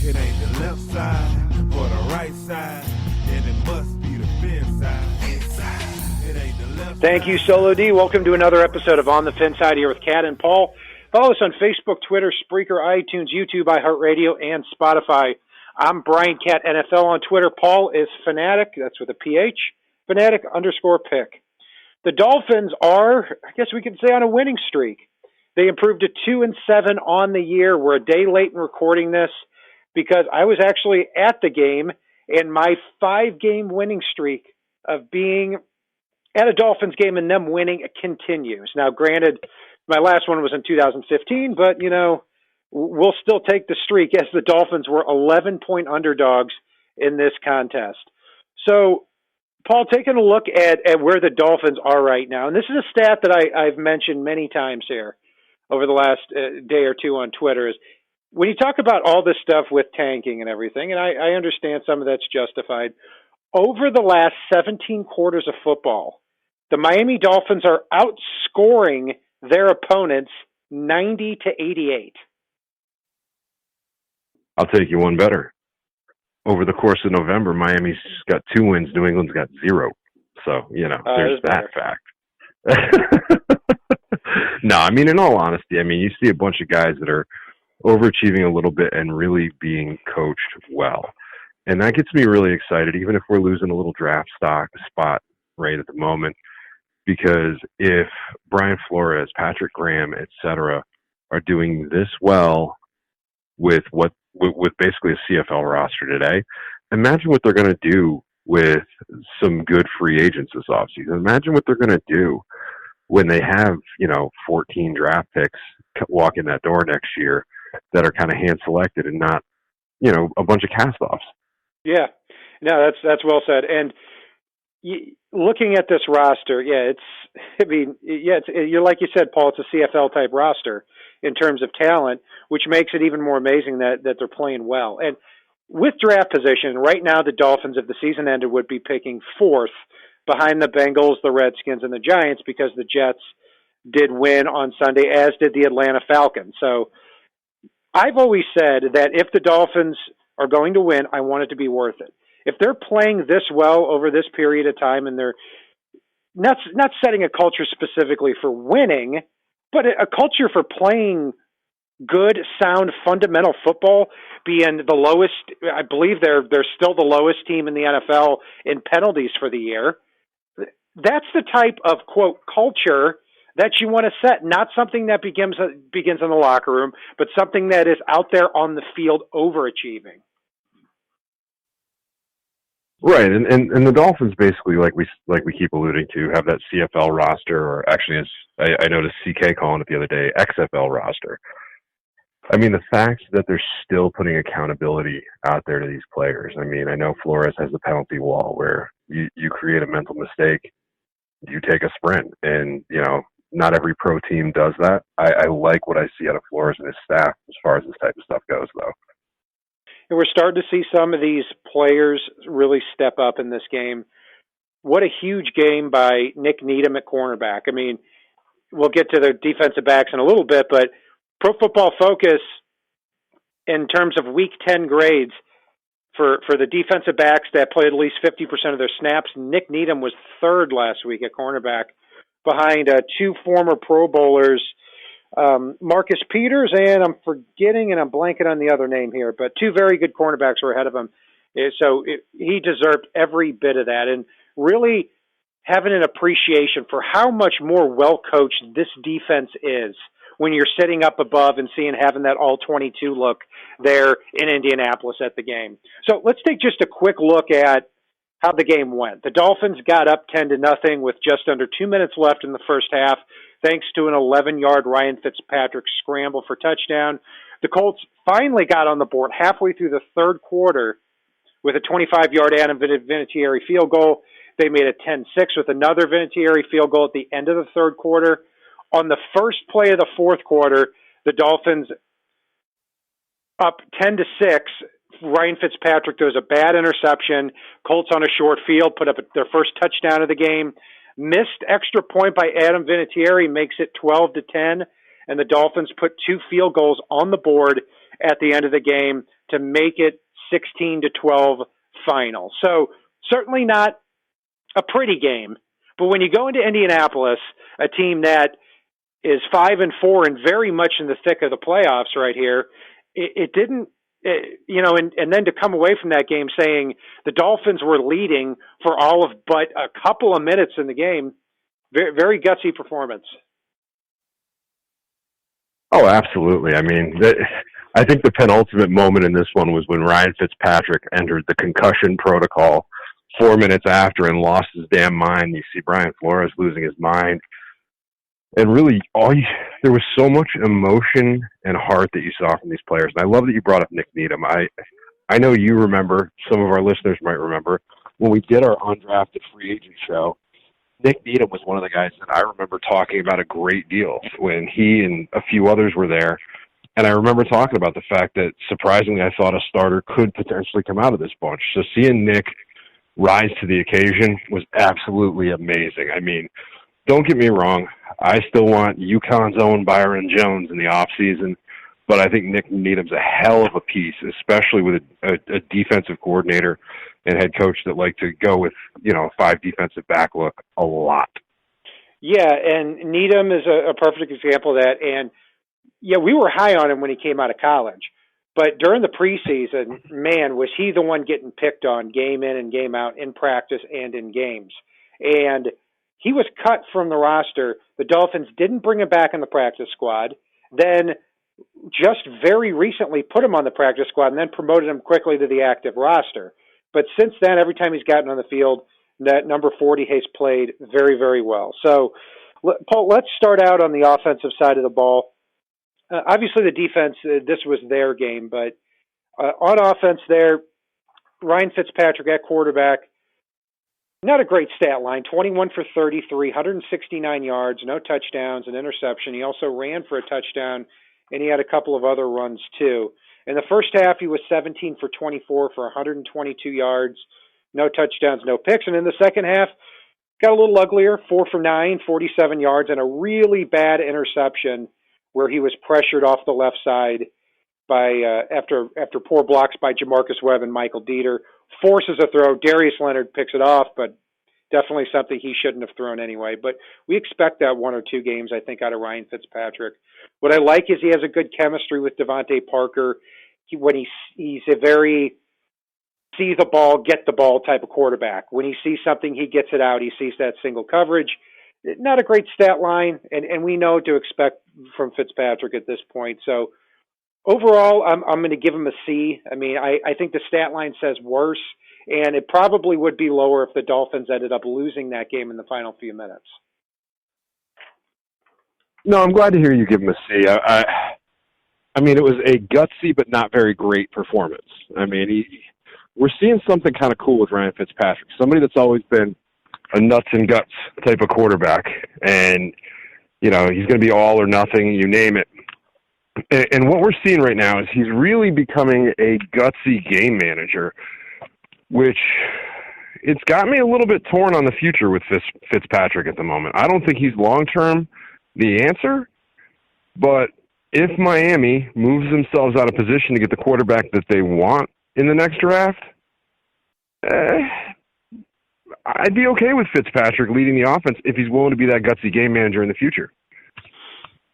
It ain't the left side or the right side, then it must be the FinSide. It ain't the left. Thank you, Solo D. Welcome to another episode of On the FinSide here with Kat and Paul. Follow us on Facebook, Twitter, Spreaker, iTunes, YouTube, iHeartRadio, and Spotify. I'm Brian Cat NFL on Twitter. Paul is Fanatic, that's with a PH, Fanatic_pick. The Dolphins are, I guess we could say, on a winning streak. They improved to 2-7 on the year. We're a day late in recording this because I was actually at the game, and my 5-game winning streak of being at a Dolphins game and them winning continues. Now, granted, my last one was in 2015, but, you know, we'll still take the streak as the Dolphins were 11-point underdogs in this contest. So, Paul, taking a look at where the Dolphins are right now, and this is a stat that I've mentioned many times here over the last day or two on Twitter, is when you talk about all this stuff with tanking and everything, and I understand some of that's justified, over the last 17 quarters of football, the Miami Dolphins are outscoring their opponents 90-88. I'll take you one better. Over the course of November, Miami's got 2 wins, New England's got 0. So, you know, there's that fact. No, I mean, in all honesty, I mean, you see a bunch of guys that are overachieving a little bit and really being coached well. And that gets me really excited, even if we're losing a little draft spot right at the moment, because if Brian Flores, Patrick Graham, et cetera, are doing this well with basically a CFL roster today, imagine what they're going to do with some good free agents this offseason. Imagine what they're going to do when they have, 14 draft picks walk in that door next year that are kind of hand-selected and not, a bunch of cast-offs. Yeah. No, that's well said. And looking at this roster, you're like you said, Paul, it's a CFL-type roster in terms of talent, which makes it even more amazing that they're playing well. And with draft position, right now the Dolphins, if the season ended, would be picking 4th behind the Bengals, the Redskins, and the Giants because the Jets did win on Sunday, as did the Atlanta Falcons. So I've always said that if the Dolphins are going to win, I want it to be worth it. If they're playing this well over this period of time and they're not setting a culture specifically for winning, but a culture for playing good, sound, fundamental football, being the lowest, I believe they're still the lowest team in the NFL in penalties for the year. That's the type of, quote, culture that you want to set, not something that begins in the locker room, but something that is out there on the field overachieving. Right, and the Dolphins basically, like we keep alluding to, have that CFL roster, or actually, as I noticed CK calling it the other day, XFL roster. I mean, the fact that they're still putting accountability out there to these players. I mean, I know Flores has the penalty wall where you create a mental mistake, you take a sprint, and, not every pro team does that. I like what I see out of Flores and his staff as far as this type of stuff goes, though. And we're starting to see some of these players really step up in this game. What a huge game by Nick Needham at cornerback. I mean, we'll get to the defensive backs in a little bit, but Pro Football Focus, in terms of Week 10 grades, for the defensive backs that played at least 50% of their snaps, Nick Needham was 3rd last week at cornerback, behind 2 former Pro Bowlers, Marcus Peters, and I'm forgetting and I'm blanking on the other name here, but 2 very good cornerbacks were ahead of him. So he deserved every bit of that, and really having an appreciation for how much more well-coached this defense is when you're sitting up above and having that all-22 look there in Indianapolis at the game. So let's take just a quick look at how the game went. The Dolphins got up 10-0 with just under 2 minutes left in the first half, thanks to an 11-yard Ryan Fitzpatrick scramble for touchdown. The Colts finally got on the board halfway through the third quarter with a 25-yard Adam Vinatieri field goal. They made it 10-6 with another Vinatieri field goal at the end of the third quarter. On the first play of the fourth quarter, the Dolphins up 10-6. Ryan Fitzpatrick throws a bad interception. Colts on a short field put up their first touchdown of the game. Missed extra point by Adam Vinatieri makes it 12-10, and the Dolphins put 2 field goals on the board at the end of the game to make it 16-12 final. So certainly not a pretty game, but when you go into Indianapolis, a team that is 5-4 and very much in the thick of the playoffs right here, it didn't, and then to come away from that game saying the Dolphins were leading for all of but a couple of minutes in the game, very, very gutsy performance. Oh, absolutely. I mean, I think the penultimate moment in this one was when Ryan Fitzpatrick entered the concussion protocol 4 minutes after and lost his damn mind. You see Brian Flores losing his mind. And really, there was so much emotion and heart that you saw from these players. And I love that you brought up Nick Needham. I know you remember, some of our listeners might remember, when we did our undrafted free agent show, Nick Needham was one of the guys that I remember talking about a great deal when he and a few others were there. And I remember talking about the fact that, surprisingly, I thought a starter could potentially come out of this bunch. So seeing Nick rise to the occasion was absolutely amazing. I mean, don't get me wrong, I still want UConn's own Byron Jones in the offseason, but I think Nick Needham's a hell of a piece, especially with a defensive coordinator and head coach that like to go with, 5 defensive back look a lot. Yeah, and Needham is a perfect example of that. And, yeah, we were high on him when he came out of college. But during the preseason, man, was he the one getting picked on game in and game out in practice and in games. And he was cut from the roster. The Dolphins didn't bring him back in the practice squad. Then just very recently put him on the practice squad and then promoted him quickly to the active roster. But since then, every time he's gotten on the field, that number 40 has played very, very well. So, Paul, let's start out on the offensive side of the ball. Obviously, the defense, this was their game. But on offense there, Ryan Fitzpatrick at quarterback, not a great stat line, 21 for 33, 169 yards, no touchdowns, an interception. He also ran for a touchdown, and he had a couple of other runs too. In the first half, he was 17 for 24 for 122 yards, no touchdowns, no picks. And in the second half, got a little uglier, 4 for 9, 47 yards, and a really bad interception where he was pressured off the left side by after poor blocks by Jamarcus Webb and Michael Dieter. Forces a throw. Darius Leonard picks it off, but definitely something he shouldn't have thrown anyway. But we expect that 1 or 2 games, I think, out of Ryan Fitzpatrick. What I like is he has a good chemistry with Devontae Parker. He's a very see the ball, get the ball type of quarterback. When he sees something, he gets it out. He sees that single coverage. Not a great stat line, and we know what to expect from Fitzpatrick at this point. So overall, I'm going to give him a C. I mean, I think the stat line says worse, and it probably would be lower if the Dolphins ended up losing that game in the final few minutes. No, I'm glad to hear you give him a C. I mean, it was a gutsy but not very great performance. I mean, we're seeing something kind of cool with Ryan Fitzpatrick, somebody that's always been a nuts and guts type of quarterback. And, he's going to be all or nothing, you name it. And what we're seeing right now is he's really becoming a gutsy game manager, which it's got me a little bit torn on the future with Fitzpatrick at the moment. I don't think he's long-term the answer, but if Miami moves themselves out of position to get the quarterback that they want in the next draft, I'd be okay with Fitzpatrick leading the offense if he's willing to be that gutsy game manager in the future.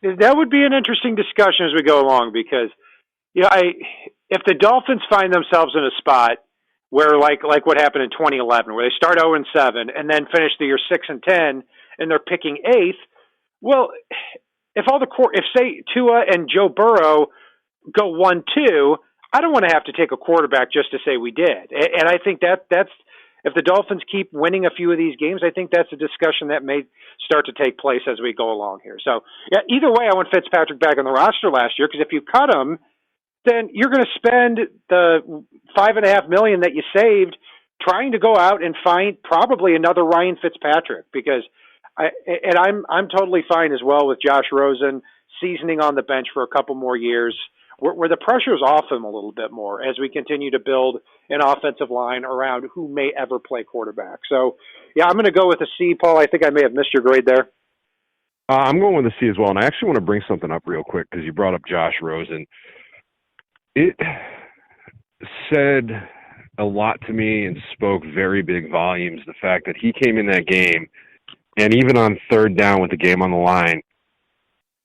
That would be an interesting discussion as we go along because, if the Dolphins find themselves in a spot where, like what happened in 2011, where they start 0-7 and then finish the year 6-10, and they're picking 8th, well, if say Tua and Joe Burrow go 1-2, I don't want to have to take a quarterback just to say we did. And I think that's if the Dolphins keep winning a few of these games, I think that's a discussion that may start to take place as we go along here. So, yeah, either way, I want Fitzpatrick back on the roster last year because if you cut him, then you're going to spend the $5.5 million that you saved trying to go out and find probably another Ryan Fitzpatrick because I'm totally fine as well with Josh Rosen seasoning on the bench for a couple more years where the pressure's off him a little bit more as we continue to build an offensive line around who may ever play quarterback. So, yeah, I'm going to go with a C, Paul. I think I may have missed your grade there. I'm going with a C as well, and I actually want to bring something up real quick because you brought up Josh Rosen. said a lot to me and spoke very big volumes, the fact that he came in that game, and even on third down with the game on the line,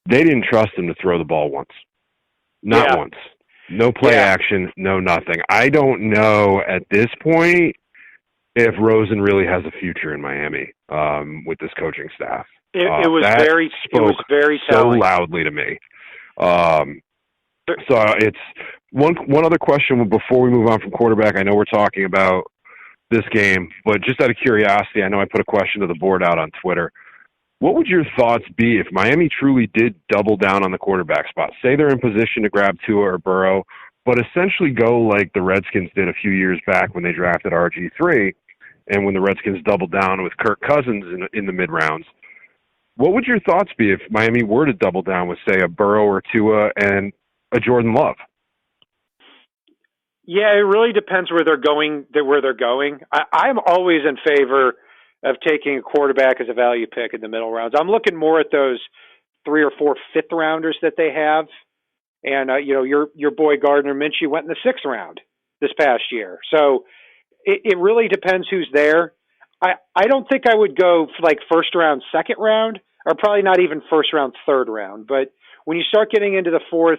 they didn't trust him to throw the ball once. Not once. No play action, no nothing. I don't know at this point if Rosen really has a future in Miami with this coaching staff. It was very telling. So loudly to me. So it's one other question before we move on from quarterback. I know we're talking about this game, but just out of curiosity, I know I put a question to the board out on Twitter. What would your thoughts be if Miami truly did double down on the quarterback spot? Say they're in position to grab Tua or Burrow, but essentially go like the Redskins did a few years back when they drafted RG3, and when the Redskins doubled down with Kirk Cousins in the mid-rounds. What would your thoughts be if Miami were to double down with, say, a Burrow or Tua and a Jordan Love? Yeah, it really depends where they're going. I'm always in favor of taking a quarterback as a value pick in the middle rounds. I'm looking more at those 3 or 4 fifth rounders that they have. And, your boy Gardner Minshew went in the 6th round this past year. So it really depends who's there. I don't think I would go like first round, second round, or probably not even first round, third round. But when you start getting into the 4th,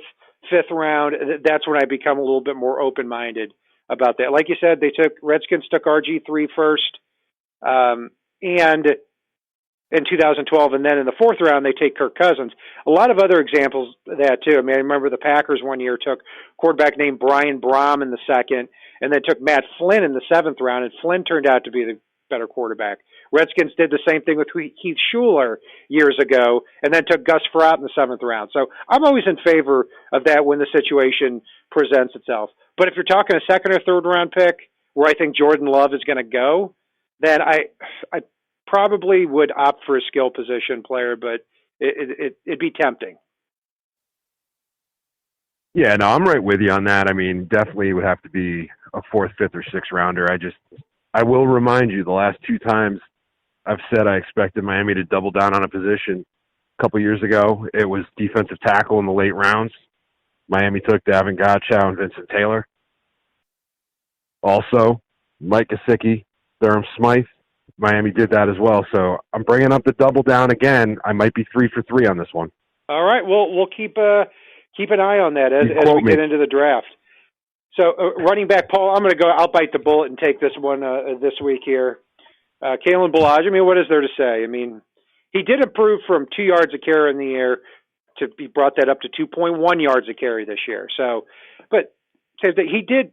5th round, that's when I become a little bit more open-minded about that. Like you said, Redskins took RG3 first. And in 2012, and then in the 4th round, they take Kirk Cousins. A lot of other examples of that, too. I mean, I remember the Packers one year took a quarterback named Brian Brom in the 2nd, and then took Matt Flynn in the 7th round, and Flynn turned out to be the better quarterback. Redskins did the same thing with Keith Schuler years ago, and then took Gus Frerotte in the 7th round. So I'm always in favor of that when the situation presents itself. But if you're talking a 2nd or 3rd round pick, where I think Jordan Love is going to go, then I probably would opt for a skill position player, but it'd be tempting. Yeah, no, I'm right with you on that. I mean, definitely it would have to be a 4th, 5th, or 6th rounder. I will remind you, the last 2 times I've said I expected Miami to double down on a position. A couple years ago, it was defensive tackle in the late rounds. Miami took Davin Godchow and Vincent Taylor. Also, Mike Gesicki, Durham Smythe, Miami did that as well. So I'm bringing up the double down again. I might be 3 for 3 on this one. All right. Well, we'll keep an eye on that as we get into the draft. So running back, Paul, I'm going to go. I'll bite the bullet and take this one this week here. Kalen Ballage. I mean, what is there to say? I mean, he did improve from 2 yards a carry in the air to be brought that up to 2.1 yards a carry this year. So, but he did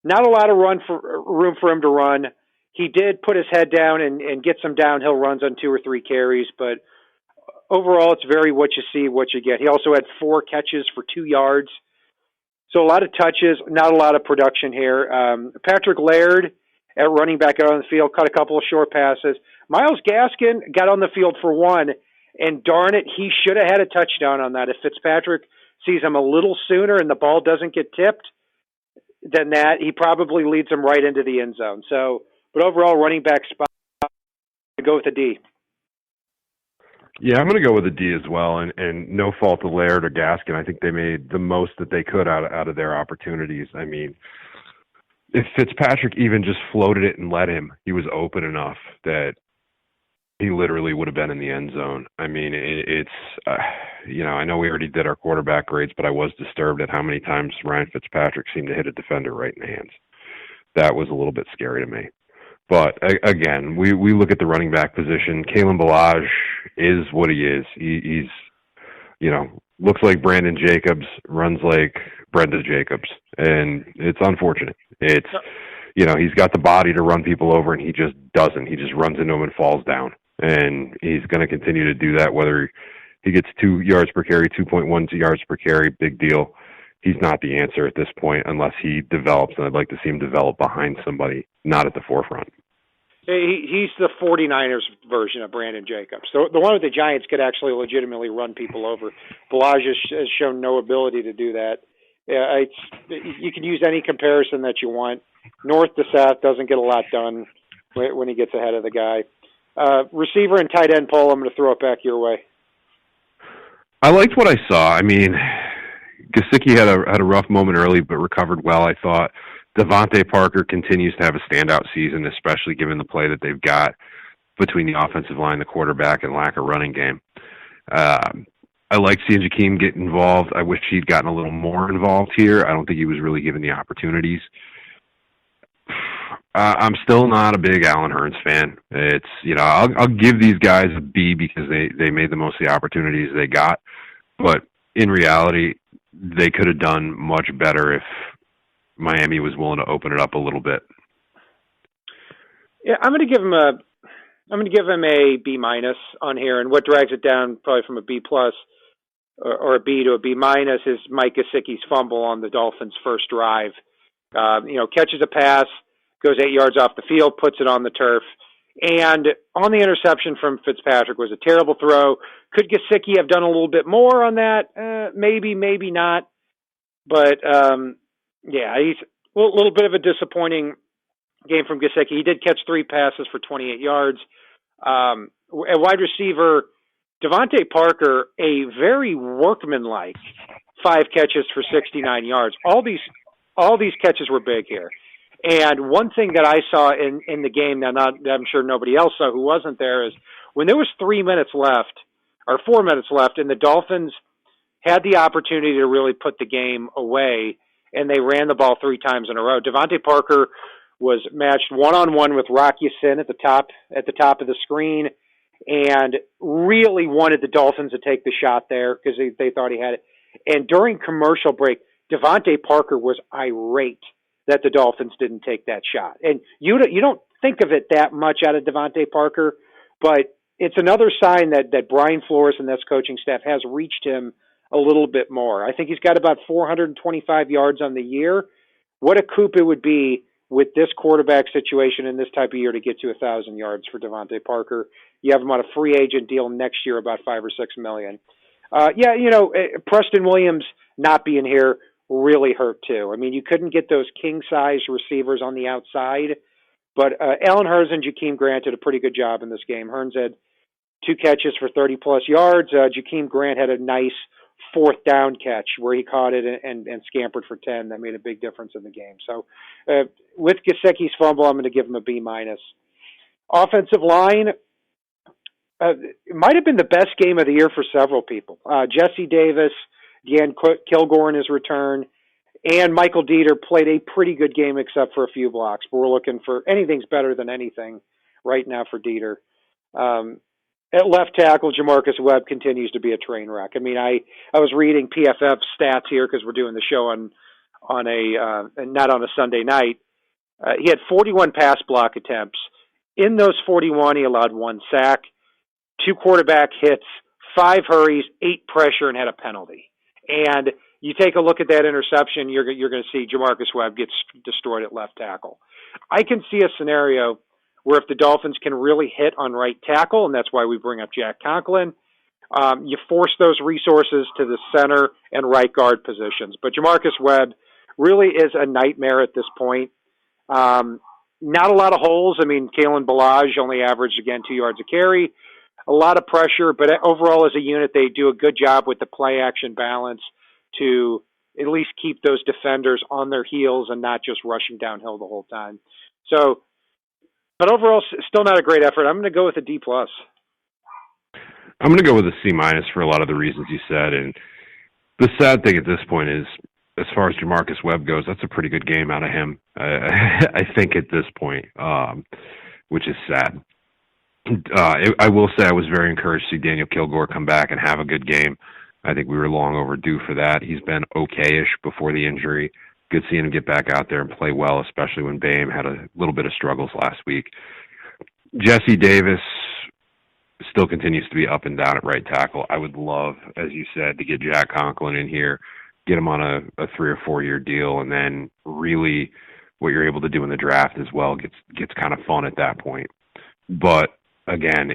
not a lot of room for him to run. He did put his head down and get some downhill runs on 2 or 3 carries, but overall it's very what you see, what you get. He also had 4 catches for 2 yards. So a lot of touches, not a lot of production here. Patrick Laird at running back out on the field, caught a couple of short passes. Myles Gaskin got on the field for 1, and darn it, he should have had a touchdown on that. If Fitzpatrick sees him a little sooner and the ball doesn't get tipped, then that, he probably leads him right into the end zone. So, but overall, running back spot, to go with a D. Yeah, I'm going to go with a D as well, and no fault to Laird or Gaskin. I think they made the most that they could out of their opportunities. I mean, if Fitzpatrick even just floated it and let him, he was open enough that he literally would have been in the end zone. I mean, it's I know we already did our quarterback grades, but I was disturbed at how many times Ryan Fitzpatrick seemed to hit a defender right in the hands. That was a little bit scary to me. But again, we look at the running back position. Kalen Ballage is what he is. He's looks like Brandon Jacobs, runs like Brenda Jacobs, and it's unfortunate. It's he's got the body to run people over, and he just doesn't. He just runs into them and falls down, and he's going to continue to do that whether he gets 2 yards per carry, 2.1 yards per carry. Big deal. He's not the answer at this point unless he develops, and I'd like to see him develop behind somebody, not at the forefront. He's the 49ers version of Brandon Jacobs. The one with the Giants could actually legitimately run people over. Ballage has shown no ability to do that. You can use any comparison that you want. North to south doesn't get a lot done when he gets ahead of the guy. Receiver and tight end, Paul, I'm going to throw it back your way. I liked what I saw. I mean, Gesicki had a rough moment early, but recovered well, I thought. Devontae Parker continues to have a standout season, especially given the play that they've got between the offensive line, the quarterback, and lack of running game. I like seeing Jakeem get involved. I wish he'd gotten a little more involved here. I don't think he was really given the opportunities. I'm still not a big Allen Hurns fan. It's, I'll give these guys a B because they made the most of the opportunities they got. But in reality, they could have done much better if Miami was willing to open it up a little bit. Yeah, I'm going to give him a B minus on here, and what drags it down probably from a B plus or a B to a B minus is Mike Gesicki's fumble on the Dolphins' first drive. Catches a pass, goes 8 yards off the field, puts it on the turf, and on the interception from Fitzpatrick was a terrible throw. Could Gesicki have done a little bit more on that? Maybe, maybe not. But he's a little bit of a disappointing game from Gesicki. He did catch 3 passes for 28 yards. A wide receiver, Devontae Parker, a very workmanlike 5 catches for 69 yards. All these catches were big here. And one thing that I saw in the game, now I'm sure nobody else saw who wasn't there, is when there was 3 minutes left, or 4 minutes left, and the Dolphins had the opportunity to really put the game away, and they ran the ball 3 times in a row. Devontae Parker was matched one-on-one with Rock Ya-Sin at the top of the screen, and really wanted the Dolphins to take the shot there because they thought he had it. And during commercial break, Devontae Parker was irate that the Dolphins didn't take that shot. And you don't think of it that much out of Devontae Parker, but it's another sign that Brian Flores and this coaching staff has reached him a little bit more. I think he's got about 425 yards on the year. What a coup it would be with this quarterback situation in this type of year to get to 1,000 yards for Devontae Parker. You have him on a free agent deal next year, about $5 or $6 million. Preston Williams not being here really hurt too. I mean, you couldn't get those king-size receivers on the outside, but Allen Hurns and Jakeem Grant did a pretty good job in this game. Hurns had 2 catches for 30-plus yards. Jakeem Grant had a nice 4th down catch where he caught it and scampered for 10. That made a big difference in the game. So with Gesicki's fumble, I'm going to give him a B minus. Offensive line, it might have been the best game of the year for several people. Jesse Davis, Deanne Kilgore in his return, and Michael Dieter played a pretty good game except for a few blocks. But we're looking for anything's better than anything right now for Dieter. At left tackle, Jamarcus Webb continues to be a train wreck. I mean, I was reading PFF stats here because we're doing the show on not on a Sunday night. He had 41 pass block attempts. In those 41, he allowed 1 sack, 2 quarterback hits, 5 hurries, 8 pressure, and had a penalty. And you take a look at that interception, you're going to see Jamarcus Webb gets destroyed at left tackle. I can see a scenario where if the Dolphins can really hit on right tackle, and that's why we bring up Jack Conklin, you force those resources to the center and right guard positions. But Jamarcus Webb really is a nightmare at this point. Not a lot of holes. I mean, Kalen Ballage only averaged, again, 2 yards a carry. A lot of pressure, but overall as a unit, they do a good job with the play-action balance to at least keep those defenders on their heels and not just rushing downhill the whole time. So, but overall, still not a great effort. I'm going to go with a D+. I'm going to go with a C- for a lot of the reasons you said. And the sad thing at this point is, as far as Jamarcus Webb goes, that's a pretty good game out of him, I think, at this point, which is sad. I will say I was very encouraged to see Daniel Kilgore come back and have a good game. I think we were long overdue for that. He's been okay-ish before the injury. Good seeing him get back out there and play well, especially when Boehm had a little bit of struggles last week. Jesse Davis still continues to be up and down at right tackle. I would love, as you said, to get Jack Conklin in here, get him on a 3 or 4 year deal, and then really what you're able to do in the draft as well gets kind of fun at that point. But again,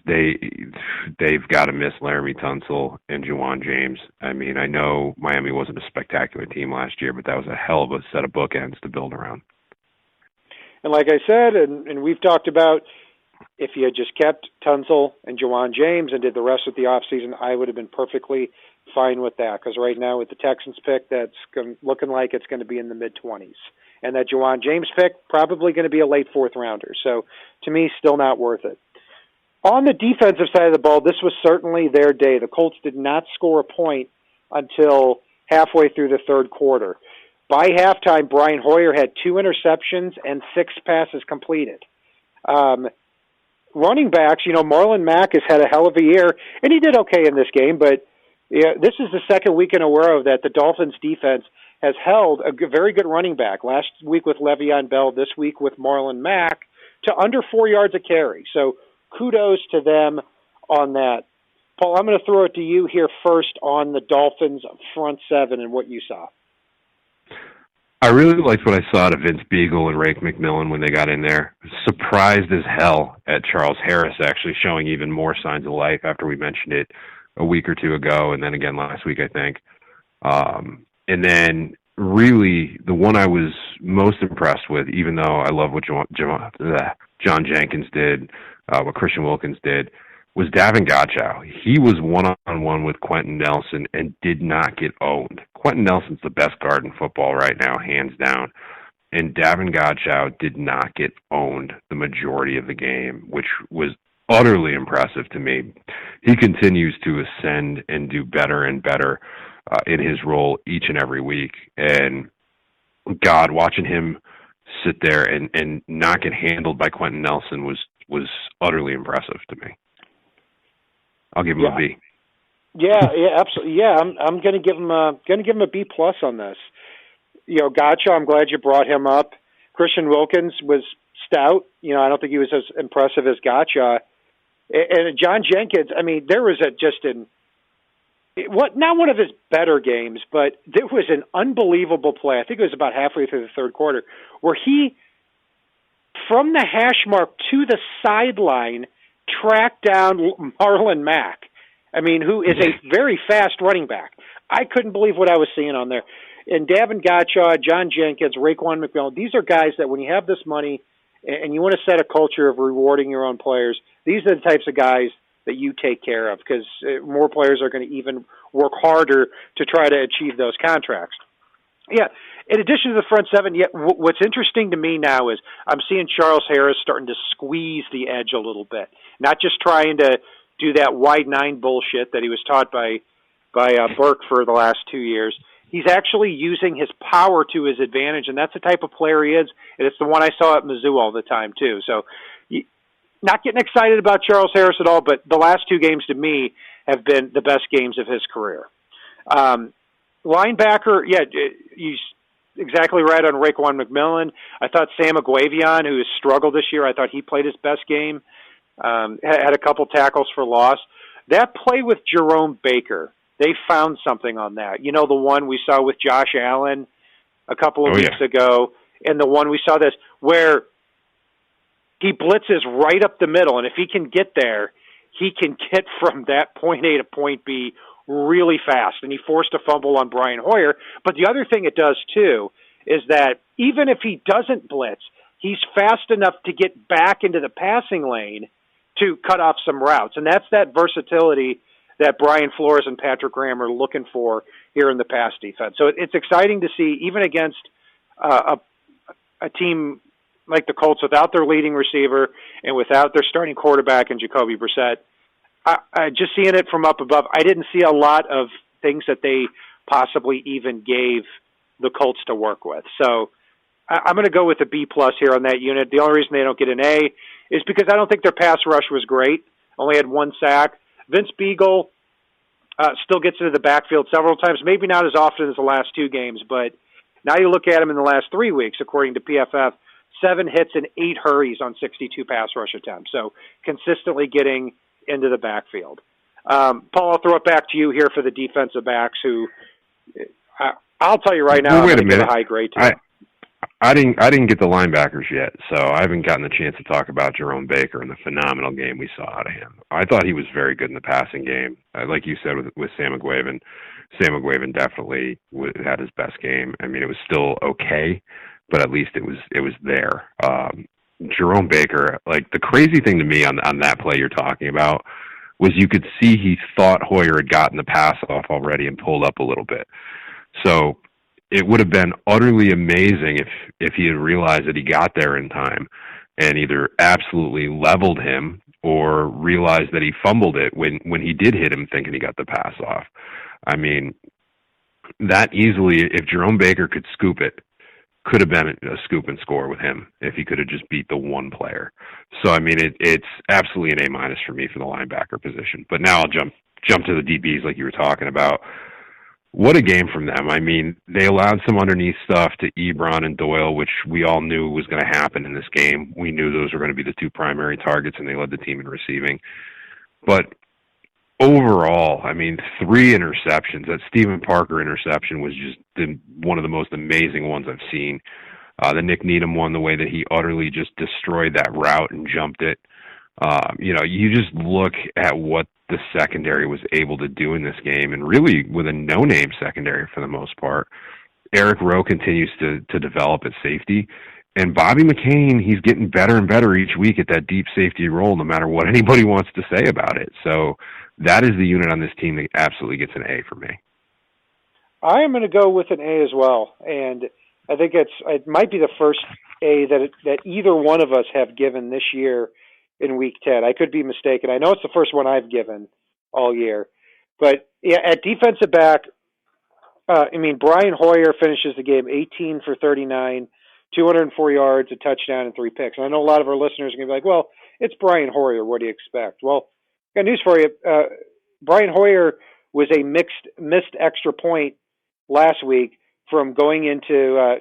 they've got to miss Laramie Tunsil and Juwan James. I mean, I know Miami wasn't a spectacular team last year, but that was a hell of a set of bookends to build around. And like I said, and we've talked about, if you had just kept Tunsil and Jawan James and did the rest of the offseason, I would have been perfectly fine with that. Because right now with the Texans pick, that's looking like it's going to be in the mid-20s. And that Jawan James pick, probably going to be a late fourth rounder. So to me, still not worth it. On the defensive side of the ball, this was certainly their day. The Colts did not score a point until halfway through the third quarter. By halftime, Brian Hoyer had 2 interceptions and 6 passes completed. Running backs, Marlon Mack has had a hell of a year, and he did okay in this game, but this is the second week in a row that the Dolphins defense has held a very good running back. Last week with Le'Veon Bell, this week with Marlon Mack, to under 4 yards a carry. So kudos to them on that. Paul, I'm going to throw it to you here first on the Dolphins front seven and what you saw. I really liked what I saw to Vince Beagle and Rake McMillan when they got in there. Surprised as hell at Charles Harris actually showing even more signs of life after we mentioned it a week or two ago, and then again last week, I think. And then really the one I was most impressed with, even though I love what John Jenkins did, what Christian Wilkins did, was Davin Godchow. He was one-on-one with Quentin Nelson and did not get owned. Quentin Nelson's the best guard in football right now, hands down. And Davin Godchow did not get owned the majority of the game, which was utterly impressive to me. He continues to ascend and do better and better in his role each and every week. And God, watching him sit there and not get handled by Quentin Nelson was utterly impressive to me. I'll give him a B. Yeah, absolutely. Yeah, I'm going to give him a B plus on this. Gotcha. I'm glad you brought him up. Christian Wilkins was stout. I don't think he was as impressive as Gotcha. And John Jenkins. I mean, there was not one of his better games, but there was an unbelievable play. I think it was about halfway through the third quarter where he, from the hash mark to the sideline, tracked down Marlon Mack. I mean, who is a very fast running back. I couldn't believe what I was seeing on there. And Davin Godchaux, John Jenkins, Raekwon McMillan, these are guys that when you have this money and you want to set a culture of rewarding your own players, these are the types of guys that you take care of because more players are going to even work harder to try to achieve those contracts. Yeah. In addition to the front seven, what's interesting to me now is I'm seeing Charles Harris starting to squeeze the edge a little bit, not just trying to do that wide nine bullshit that he was taught by Burke for the last 2 years. He's actually using his power to his advantage, and that's the type of player he is, and it's the one I saw at Mizzou all the time, too. So not getting excited about Charles Harris at all, but the last 2 games to me have been the best games of his career. Linebacker, he's exactly right on Raekwon McMillan. I thought Sam Aguavion, who has struggled this year, I thought he played his best game. Had a couple tackles for loss. That play with Jerome Baker, they found something on that. The one we saw with Josh Allen a couple of weeks ago, and the one we saw this where he blitzes right up the middle, and if he can get there, he can get from that point A to point B really fast, and he forced a fumble on Brian Hoyer. But the other thing it does, too, is that even if he doesn't blitz, he's fast enough to get back into the passing lane to cut off some routes. And that's that versatility that Brian Flores and Patrick Graham are looking for here in the pass defense. So it's exciting to see, even against a team like the Colts without their leading receiver and without their starting quarterback in Jacoby Brissett, I just seeing it from up above, I didn't see a lot of things that they possibly even gave the Colts to work with. So I'm going to go with a B plus here on that unit. The only reason they don't get an A is because I don't think their pass rush was great. Only had 1 sack. Vince Beagle still gets into the backfield several times, maybe not as often as the last 2 games, but now you look at him in the last 3 weeks, according to PFF, 7 hits and 8 hurries on 62 pass rush attempts. So consistently getting into the backfield. Paul, I'll throw it back to you here for the defensive backs who I'll tell you right now, I'm going to give a high grade to. I didn't get the linebackers yet, so I haven't gotten the chance to talk about Jerome Baker and the phenomenal game we saw out of him. I thought he was very good in the passing game. Like you said with Sam Aguavion. Sam Aguavion definitely had his best game. I mean, it was still okay, but at least it was there. Jerome Baker, like the crazy thing to me on that play you're talking about was you could see he thought Hoyer had gotten the pass off already and pulled up a little bit. So it would have been utterly amazing if he had realized that he got there in time and either absolutely leveled him or realized that he fumbled it when he did hit him thinking he got the pass off. I mean, that easily, if Jerome Baker could scoop it, could have been a scoop and score with him if he could have just beat the one player. So, I mean, it's absolutely an A- for me for the linebacker position. But now I'll jump to the DBs like you were talking about. What a game from them. I mean, they allowed some underneath stuff to Ebron and Doyle, which we all knew was going to happen in this game. We knew those were going to be the two primary targets, and they led the team in receiving. But overall, I mean, 3 interceptions. That Stephen Parker interception was just one of the most amazing ones I've seen. The Nick Needham one, the way that he utterly just destroyed that route and jumped it. You just look at what the secondary was able to do in this game, and really with a no-name secondary for the most part. Eric Rowe continues to develop at safety, and Bobby McCain, he's getting better and better each week at that deep safety role, no matter what anybody wants to say about it. So that is the unit on this team that absolutely gets an A for me. I am going to go with an A as well, and I think it might be the first A that either one of us have given this year in Week 10. I could be mistaken. I know it's the first one I've given all year. But yeah, at defensive back, Brian Hoyer finishes the game 18 for 39, 204 yards, a touchdown, and 3 picks. And I know a lot of our listeners are going to be like, well, it's Brian Hoyer. What do you expect? Well, got news for you. Brian Hoyer was a missed extra point last week from going into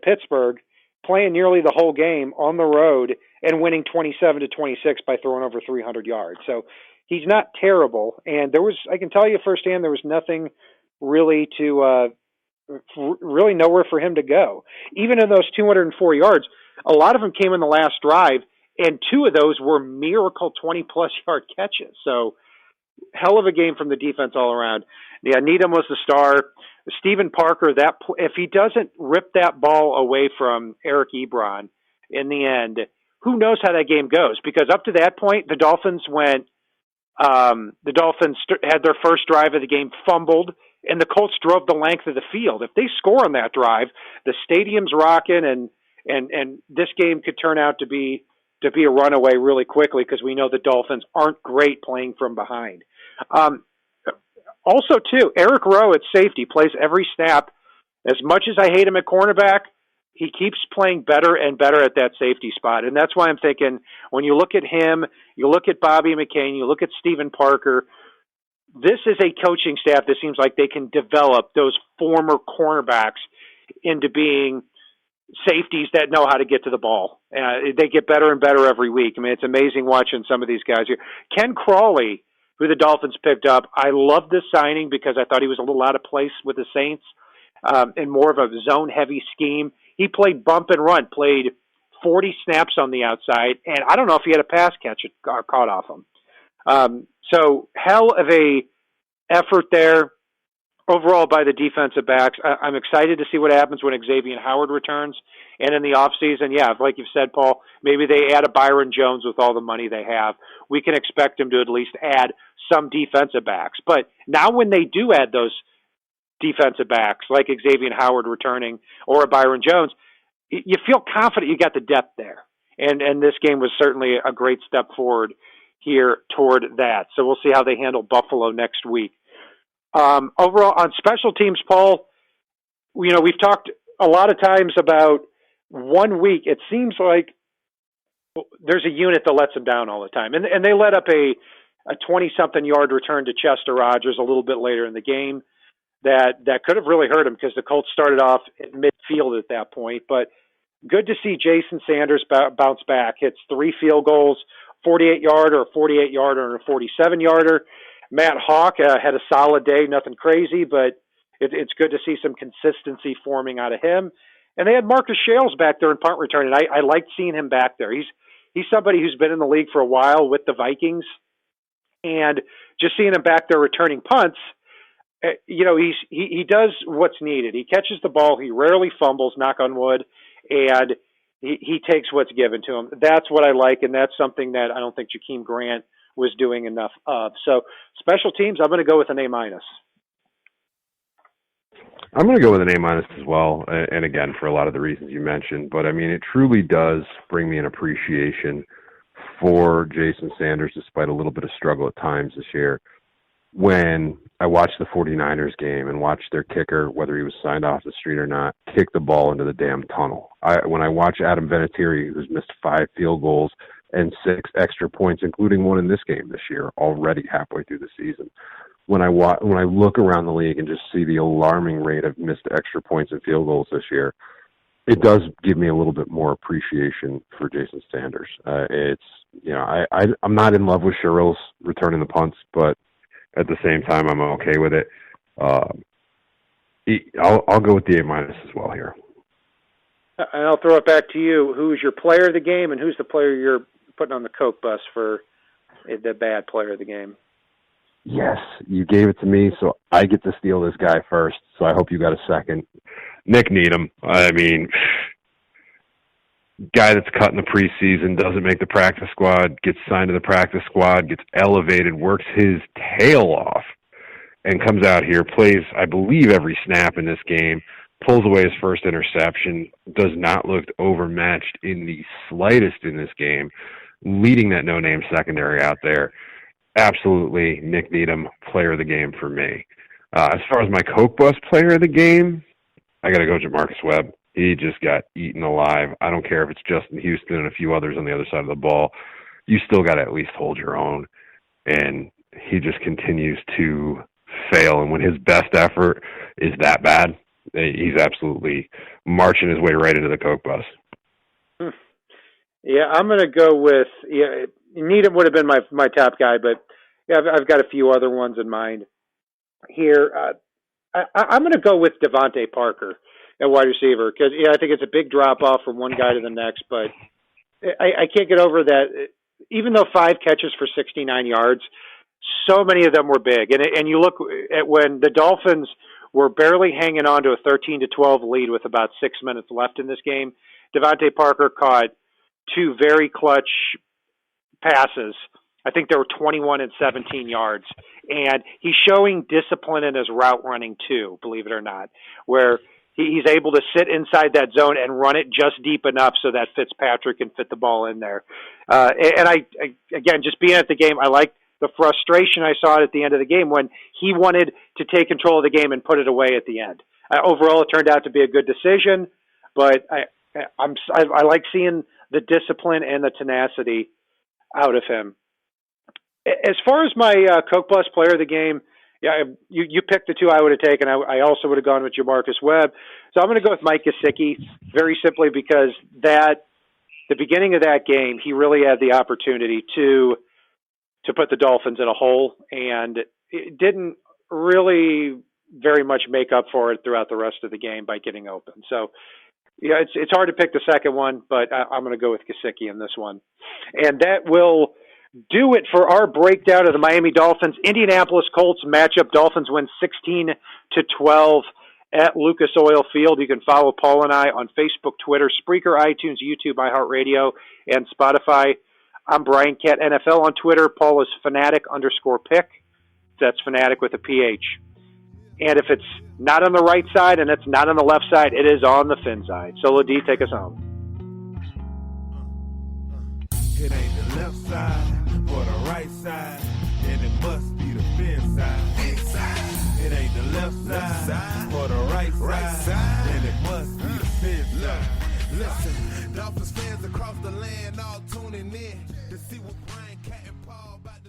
Pittsburgh, playing nearly the whole game on the road and winning 27-26 by throwing over 300 yards. So he's not terrible. And I can tell you firsthand, there was nothing really really nowhere for him to go. Even in those 204 yards, a lot of them came in the last drive, and 2 of those were miracle 20-plus yard catches. So hell of a game from the defense all around. Yeah, Needham was the star. Stephen Parker, if he doesn't rip that ball away from Eric Ebron in the end, who knows how that game goes? Because up to that point, the Dolphins had their first drive of the game fumbled, and the Colts drove the length of the field. If they score on that drive, the stadium's rocking, and this game could turn out to be a runaway really quickly because we know the Dolphins aren't great playing from behind. Also, too, Eric Rowe at safety plays every snap. As much as I hate him at cornerback, he keeps playing better and better at that safety spot. And that's why I'm thinking when you look at him, you look at Bobby McCain, you look at Stephen Parker, this is a coaching staff that seems like they can develop those former cornerbacks into being safeties that know how to get to the ball. They get better and better every week. I mean, it's amazing watching some of these guys here. Ken Crawley, who the Dolphins picked up, I love this signing because I thought he was a little out of place with the Saints in more of a zone-heavy scheme. He played bump and run, played 40 snaps on the outside, and I don't know if he had a pass catch caught off him. So hell of a effort there overall by the defensive backs. I'm excited to see what happens when Xavier Howard returns. And in the offseason, yeah, like you've said, Paul, maybe they add a Byron Jones with all the money they have. We can expect them to at least add some defensive backs. But now when they do add those defensive backs, like Xavier Howard returning or a Byron Jones, you feel confident you got the depth there. And this game was certainly a great step forward here toward that. So we'll see how they handle Buffalo next week. Overall, on special teams, Paul, we've talked a lot of times about 1 week. It seems like there's a unit that lets them down all the time. And they let up a 20-something yard return to Chester Rogers a little bit later in the game that could have really hurt him because the Colts started off at midfield at that point. But good to see Jason Sanders bounce back. Hits 3 field goals, 48-yarder, a 48-yarder, and a 47-yarder. Matt Hawk had a solid day, nothing crazy, but it's good to see some consistency forming out of him. And they had Marcus Shales back there in punt return, and I liked seeing him back there. He's somebody who's been in the league for a while with the Vikings, and just seeing him back there returning punts, he does what's needed. He catches the ball. He rarely fumbles, knock on wood, and he takes what's given to him. That's what I like, and that's something that I don't think Jakeem Grant was doing enough of. So special teams, I'm going to go with an A-. I'm going to go with an A- as well, and again, for a lot of the reasons you mentioned. But, I mean, it truly does bring me an appreciation for Jason Sanders, despite a little bit of struggle at times this year. When I watched the 49ers game and watched their kicker, whether he was signed off the street or not, kick the ball into the damn tunnel. When I watch Adam Vinatieri, who's missed 5 field goals and 6 extra points, including one in this game this year, already halfway through the season. When I look around the league and just see the alarming rate of missed extra points and field goals this year, it does give me a little bit more appreciation for Jason Sanders. I'm not in love with Sherrill's returning the punts, but at the same time, I'm okay with it. I'll go with the A- as well here. And I'll throw it back to you. Who's your player of the game, and who's the player you're putting on the Coke bus for the bad player of the game? Yes, you gave it to me, so I get to steal this guy first, so I hope you got a second. Nick Needham. I mean, guy that's cut in the preseason, doesn't make the practice squad, gets signed to the practice squad, gets elevated, works his tail off, and comes out here, plays, I believe, every snap in this game, pulls away his first interception, does not look overmatched in the slightest in this game, leading that no-name secondary out there. Absolutely, Nick Needham, player of the game for me. As far as my Coke Bus player of the game, I got to go Jamarcus Webb. He just got eaten alive. I don't care if it's Justin Houston and a few others on the other side of the ball. You still got to at least hold your own. And he just continues to fail. And when his best effort is that bad, he's absolutely marching his way right into the Coke Bus. Yeah, I'm going to go with Needham would have been my top guy, but yeah, I've got a few other ones in mind here. I'm going to go with Devontae Parker at wide receiver because I think it's a big drop off from one guy to the next, but I can't get over that. Even though 5 catches for 69 yards, so many of them were big. And you look at when the Dolphins were barely hanging on to a 13-12 lead with about 6 minutes left in this game, Devontae Parker caught 2 very clutch passes. I think there were 21 and 17 yards. And he's showing discipline in his route running too, believe it or not, where he's able to sit inside that zone and run it just deep enough so that Fitzpatrick can fit the ball in there. And I again, just being at the game, I liked the frustration I saw at the end of the game when he wanted to take control of the game and put it away at the end. Overall, it turned out to be a good decision, but I like seeing the discipline and the tenacity out of him. As far as my Coke Plus player of the game, yeah, you picked the 2 I would have taken. I also would have gone with Jamarcus Webb. So I'm going to go with Mike Gesicki, very simply because the beginning of that game, he really had the opportunity to put the Dolphins in a hole, and it didn't really very much make up for it throughout the rest of the game by getting open. So, yeah, it's hard to pick the second one, but I'm going to go with Gesicki in this one. And that will do it for our breakdown of the Miami Dolphins. Indianapolis Colts matchup. Dolphins win 16-12 at Lucas Oil Field. You can follow Paul and I on Facebook, Twitter, Spreaker, iTunes, YouTube, iHeartRadio, and Spotify. I'm Brian Cat NFL on Twitter. Paul is fanatic_pick. That's fanatic with a PH. And if it's not on the right side and it's not on the left side, it is on the FinSide. Solo D, take us home. It ain't the left side or the right side, and it must be the FinSide. It ain't the left side or the right side, and it must be the FinSide. Listen, Dolphins fans across the land all tuning in to see what Brian Cat and Paul about to